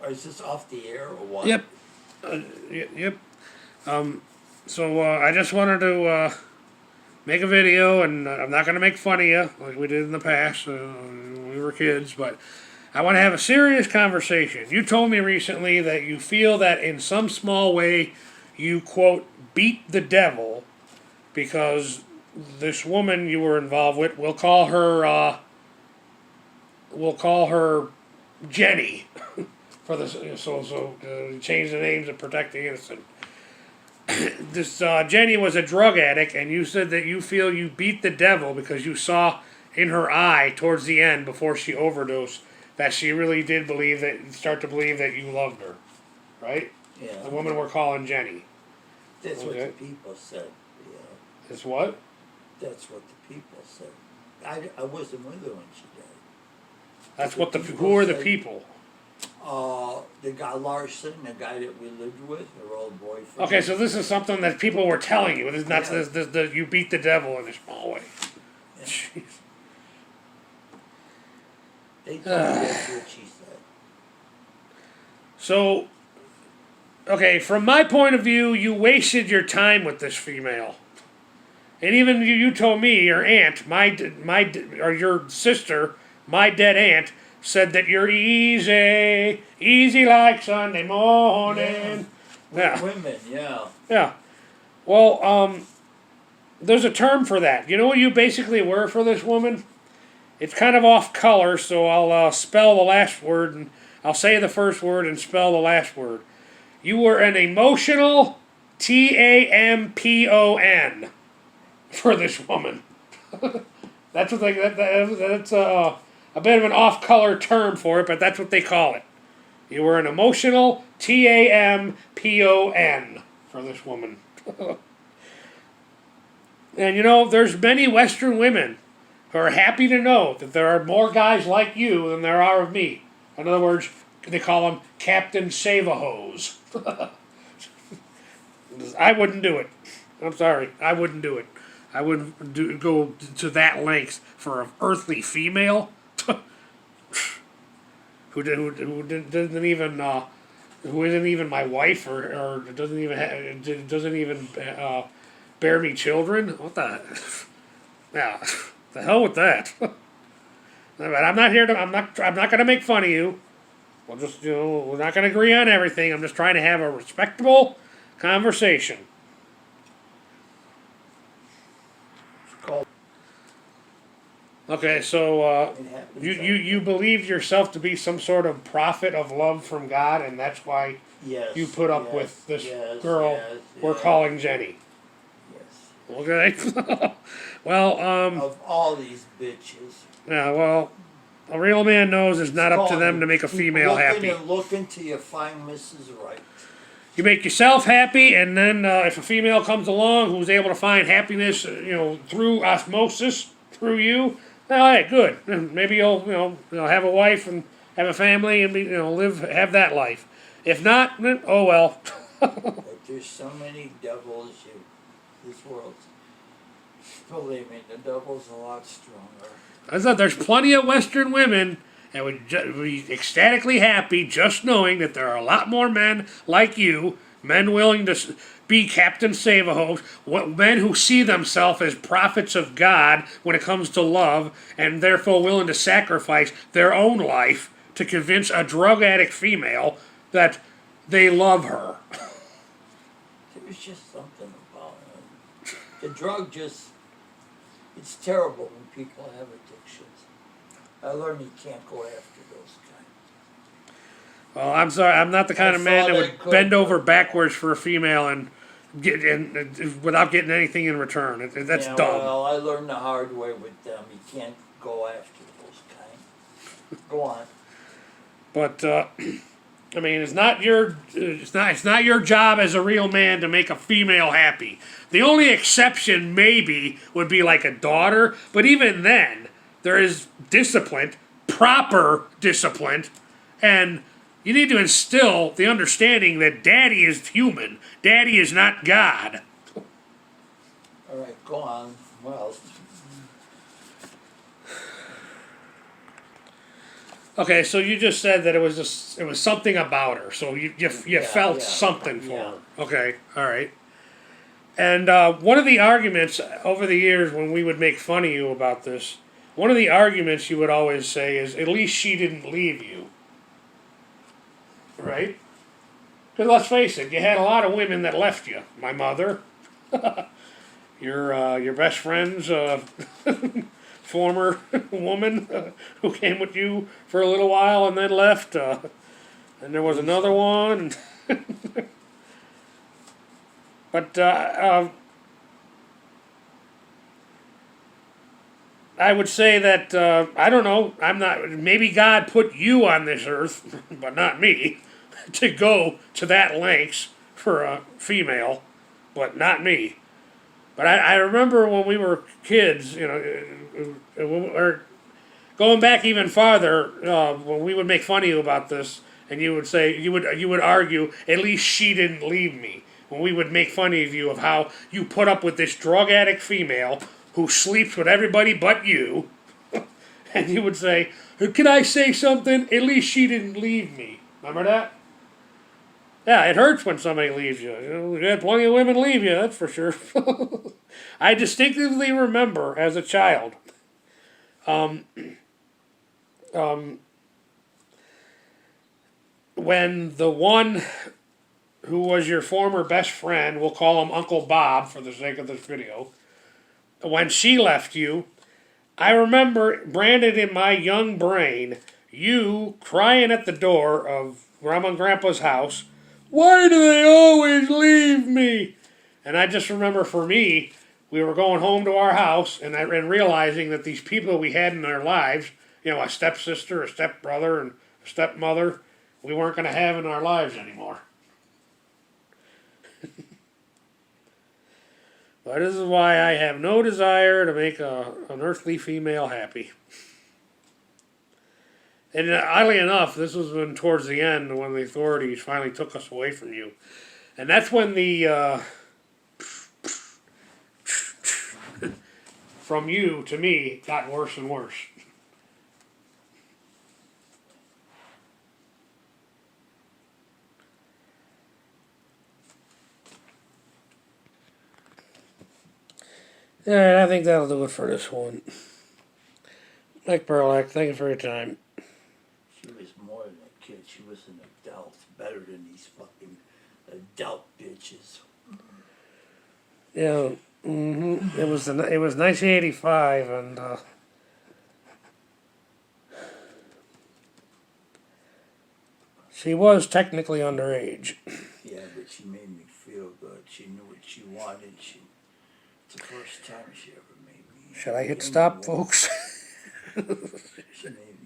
is this off the air or what? Yep. Yep. So I just wanted to make a video, and I'm not going to make fun of you like we did in the past when we were kids, but I want to have a serious conversation. You told me recently that you feel that in some small way you, quote, beat the devil because this woman you were involved with, we'll call her Jenny. For the change the names and protect the innocent. This Jenny was a drug addict, and you said that you feel you beat the devil because you saw in her eye towards the end before she overdosed that she really did start to believe that you loved her, right? Yeah. The woman we're calling Jenny. That's what the people said. Yeah. It's what? That's what the people said. I wasn't with her when she died. That's what who are the people? The guy Larson, the guy that we lived with, her old boyfriend. Okay, so this is something that people were telling you. This is not this, you beat the devil in a small way. Yeah. Jeez. They told me that's what she said. So, okay, from my point of view, you wasted your time with this female. And even you told me, your aunt, or your sister, my dead aunt, said that you're easy like Sunday morning. Yeah. Women, yeah. Yeah. Well, there's a term for that. You know what you basically were for this woman? It's kind of off color, so I'll spell the last word, and I'll say the first word and spell the last word. You were an emotional TAMPON for this woman. That's what that's a bit of an off-color term for it, but that's what they call it. You were an emotional TAMPON for this woman. And you know, there's many Western women who are happy to know that there are more guys like you than there are of me. In other words, they call them Captain Save-A-Hose. I wouldn't do it. I'm sorry, I wouldn't do it. I wouldn't go to that length for an earthly female who isn't even my wife or doesn't even bear me children. What the? Yeah, the hell with that. But I'm not here to. I'm not going to make fun of you. We're not going to agree on everything. I'm just trying to have a respectable conversation. Okay, so you believe yourself to be some sort of prophet of love from God, and that's why you put up with this girl we're calling Jenny. Yes. Okay. Well, of all these bitches. Yeah, well, a real man knows it's not up to them to make a female happy. Look until you find Mrs. Right. You make yourself happy, and then if a female comes along who's able to find happiness, through osmosis, through you, well, hey, good. Maybe you'll have a wife and have a family and have that life. If not, oh well. But there's so many devils in this world. Believe me, the devil's a lot stronger. I thought there's plenty of Western women that would be ecstatically happy just knowing that there are a lot more men like you, men willing to be Captain Save-A-Hose, men who see themselves as prophets of God when it comes to love, and therefore willing to sacrifice their own life to convince a drug addict female that they love her. There's just something about it. The drug it's terrible when people have addictions. I learned you can't go after those kinds. Well, I'm sorry, I'm not the kind of man that would bend over backwards for a female and without getting anything in return. That's dumb. Well, I learned the hard way with them. You can't go after those kinds. Go on. But I mean, it's not your job as a real man to make a female happy. The only exception maybe would be like a daughter, but even then, there is discipline, proper discipline, and you need to instill the understanding that Daddy is human. Daddy is not God. All right, go on. What else? Okay, so you just said that it was something about her. So you Yeah, felt yeah, something for yeah. her. Okay, all right. And one of the arguments over the years when we would make fun of you about this, one of the arguments you would always say is, "At least she didn't leave you." Right? Because let's face it, you had a lot of women that left you. My mother, your best friend's former woman who came with you for a little while and then left. And there was another one. But I would say that I don't know. I'm not. Maybe God put you on this earth, but not me, to go to that lengths for a female, but not me. But I remember when we were kids, or going back even farther, when we would make fun of you about this, and you would say you would argue, at least she didn't leave me. When we would make fun of you of how you put up with this drug addict female who sleeps with everybody but you, and you would say, "Can I say something? At least she didn't leave me." Remember that? Yeah, it hurts when somebody leaves you. You had plenty of women leave you, that's for sure. I distinctively remember as a child. Um, um, when the one who was your former best friend, we'll call him Uncle Bob for the sake of this video, when she left you, I remember branded in my young brain you crying at the door of Grandma and Grandpa's house, "Why do they always leave me?" And I just remember for me, we were going home to our house and realizing that these people we had in our lives, a stepsister, a stepbrother, and a stepmother, we weren't going to have in our lives anymore. But this is why I have no desire to make an earthly female happy. And oddly enough, this was when towards the end when the authorities finally took us away from you. And that's when the from you to me got worse and worse. Alright, I think that'll do it for this one. Mike Perlak, thank you for your time. She was more than a kid. She was an adult. Better than these fucking adult bitches. Yeah, it was 1985, and she was technically underage. Yeah, but she made me feel good. She knew what she wanted. It's the first time she ever made me. Should I hit stop, folks? She made